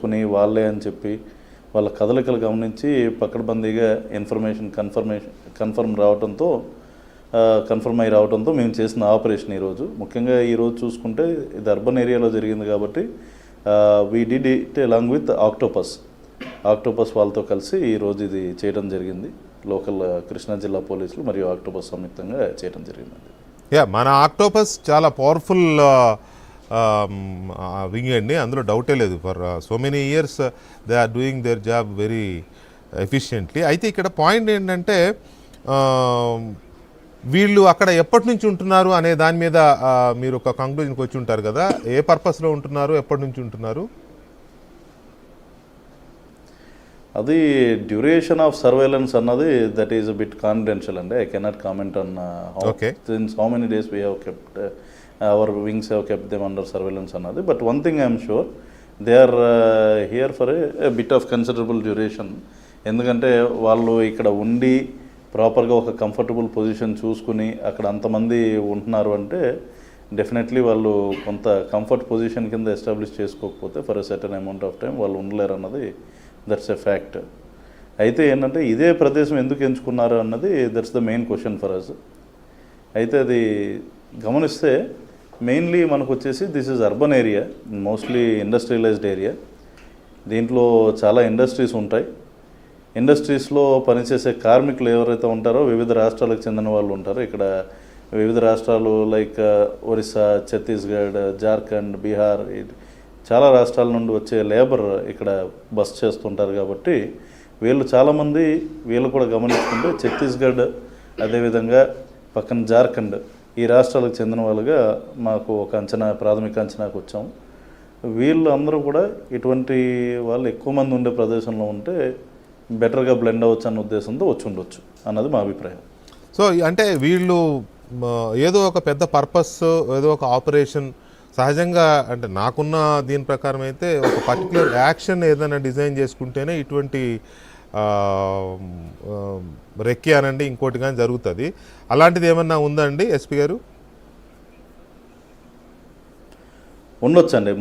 చేసుకుని వాళ్ళే అని చెప్పి వాళ్ళ కదలికలు గమనించి పకడ్బందీగా ఇన్ఫర్మేషన్ కన్ఫర్మ్ అయి రావడంతో మేము చేసిన ఆపరేషన్ ఈరోజు. ముఖ్యంగా ఈరోజు చూసుకుంటే ఇది అర్బన్ ఏరియాలో జరిగింది కాబట్టి we did it along with octopus వాళ్ళతో కలిసి ఈరోజు ఇది చేయడం జరిగింది. లోకల్ కృష్ణా జిల్లా పోలీసులు మరియు ఆక్టోపస్ సంయుక్తంగా చేయడం జరిగింది. మన ఆక్టోపస్ చాలా పవర్ఫుల్ వింగ్ అండి, అందులో డౌటే లేదు. For so many years they are doing their job very efficiently. అయితే ఇక్కడ పాయింట్ ఏంటంటే వీళ్ళు అక్కడ ఎప్పటి నుంచి ఉంటున్నారు అనే దాని మీద మీరు ఒక కంక్లూజన్కి వచ్చి ఉంటారు కదా, ఏ పర్పస్లో ఉంటున్నారు, ఎప్పటి నుంచి ఉంటున్నారు? అది డ్యూరేషన్ ఆఫ్ సర్వేలెన్స్ అన్నది that is a bit confidential అండి. I cannot comment on how many days we have kept our wings have kept them under surveillance అన్నది. But one thing I'm sure they are here for a bit of considerable duration. ఎందుకంటే వాళ్ళు ఇక్కడ ఉండి ప్రాపర్గా ఒక comfortable position చూసుకుని అక్కడ అంతమంది ఉంటున్నారు అంటే డెఫినెట్లీ వాళ్ళు కొంత కంఫర్ట్ పొజిషన్ కింద ఎస్టాబ్లిష్ చేసుకోకపోతే for a certain amount of time వాళ్ళు ఉండలేరు అన్నది దట్స్ ఎ ఫ్యాక్ట్. అయితే ఏంటంటే ఇదే ప్రదేశం ఎందుకు ఎంచుకున్నారు అన్నది that's the main question for us. అయితే అది గమనిస్తే మెయిన్లీ మనకు వచ్చేసి this is urban area, mostly industrialized area. దీంట్లో చాలా ఇండస్ట్రీస్ ఉంటాయి. ఇండస్ట్రీస్లో పనిచేసే కార్మికులు ఎవరైతే ఉంటారో వివిధ రాష్ట్రాలకు చెందిన వాళ్ళు ఉంటారు. ఇక్కడ వివిధ రాష్ట్రాలు లైక్ ఒరిస్సా, ఛత్తీస్గఢ్, జార్ఖండ్, బీహార్, చాలా రాష్ట్రాల నుండి వచ్చే లేబర్ ఇక్కడ బస్ చేస్తుంటారు. కాబట్టి వీళ్ళు చాలామంది వీళ్ళు కూడా గమనించుకుంటే ఛత్తీస్గఢ్ అదేవిధంగా పక్కన జార్ఖండ్ ఈ రాష్ట్రాలకు చెందిన వాళ్ళుగా మాకు ఒక ప్రాథమిక అంచనాకు వచ్చాము. వీళ్ళు అందరూ కూడా ఇటువంటి వాళ్ళు ఎక్కువ మంది ఉండే ప్రదేశంలో ఉంటే బెటర్గా బ్లెండ్ అవ్వచ్చు అన్న ఉద్దేశంతో వచ్చి ఉండొచ్చు అన్నది మా అభిప్రాయం. సో అంటే వీళ్ళు ఏదో ఒక పెద్ద పర్పస్, ఏదో ఒక ఆపరేషన్ సహజంగా అంటే నాకున్న దీని ప్రకారం అయితే ఒక పర్టికులర్ యాక్షన్ ఏదైనా డిజైన్ చేసుకుంటేనే ఇటువంటి రెక్కి అనండి ఇంకోటి కానీ జరుగుతుంది. అలాంటిది ఏమన్నా ఉందండి ఎస్పీ గారు? ఉండొచ్చండి.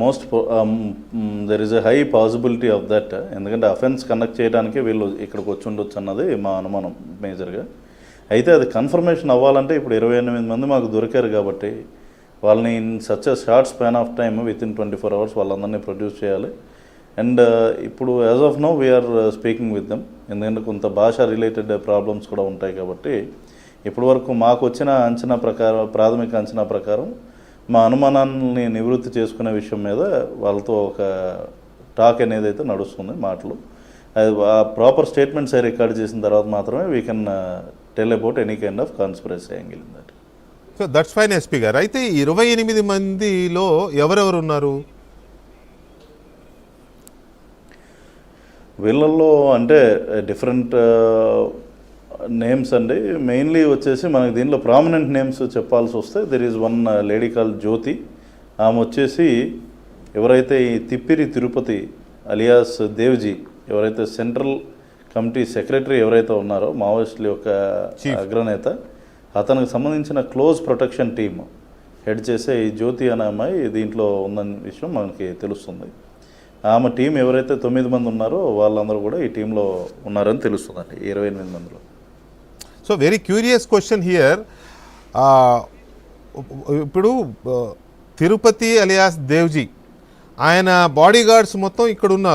There is a high possibility of that. ఎందుకంటే అఫెన్స్ కండక్ట్ చేయడానికి వీళ్ళు ఇక్కడికి వచ్చి ఉండొచ్చు అన్నది మా అనుమానం మేజర్గా. అయితే అది కన్ఫర్మేషన్ అవ్వాలంటే ఇప్పుడు 28 మంది మాకు దొరికారు కాబట్టి వాళ్ళని in such a short span of time within 24 hours వాళ్ళందరినీ ప్రొడ్యూస్ చేయాలి. అండ్ ఇప్పుడు as of now we're speaking with them. ఎందుకంటే కొంత భాష రిలేటెడ్ ప్రాబ్లమ్స్ కూడా ఉంటాయి కాబట్టి ఇప్పటి వరకు మాకు వచ్చిన ప్రాథమిక అంచనా ప్రకారం మా అనుమానాన్ని నివృత్తి చేసుకునే విషయం మీద వాళ్ళతో ఒక టాక్ అనేది అయితే నడుస్తుంది, మాటలు. అది ఆ ప్రాపర్ స్టేట్మెంట్స్ రికార్డ్ చేసిన తర్వాత మాత్రమే we can tell about any kind of conspiracy angle in that. So that's fine SP గారు. అయితే 28 మందిలో ఎవరెవరు ఉన్నారు? వీళ్ళల్లో అంటే డిఫరెంట్ నేమ్స్ అండి. మెయిన్లీ వచ్చేసి మనకి దీనిలో ప్రామినెంట్ నేమ్స్ చెప్పాల్సి వస్తే there is one lady call Jyothi. ఆమె వచ్చేసి ఎవరైతే ఈ తిప్పిరి తిరుపతి అలియాస్ దేవ్జీ ఎవరైతే సెంట్రల్ కమిటీ సెక్రటరీ ఎవరైతే ఉన్నారో మావోయిస్టుల యొక్క అగ్రనేత, అతనికి సంబంధించిన క్లోజ్ ప్రొటెక్షన్ టీమ్ హెడ్ చేసే ఈ జ్యోతి అనే అమ్మాయి దీంట్లో ఉందన్న విషయం మనకి తెలుస్తుంది. ఆమె టీం ఎవరైతే 9 మంది ఉన్నారో వాళ్ళందరూ కూడా ఈ టీంలో ఉన్నారని తెలుస్తుందండి 28 మందిలో. So very curious question here. ఇప్పుడు తిరుపతి అలియాస్ దేవ్జీ ఆయన బాడీ గార్డ్స్ మొత్తం ఇక్కడ ఉన్నారు.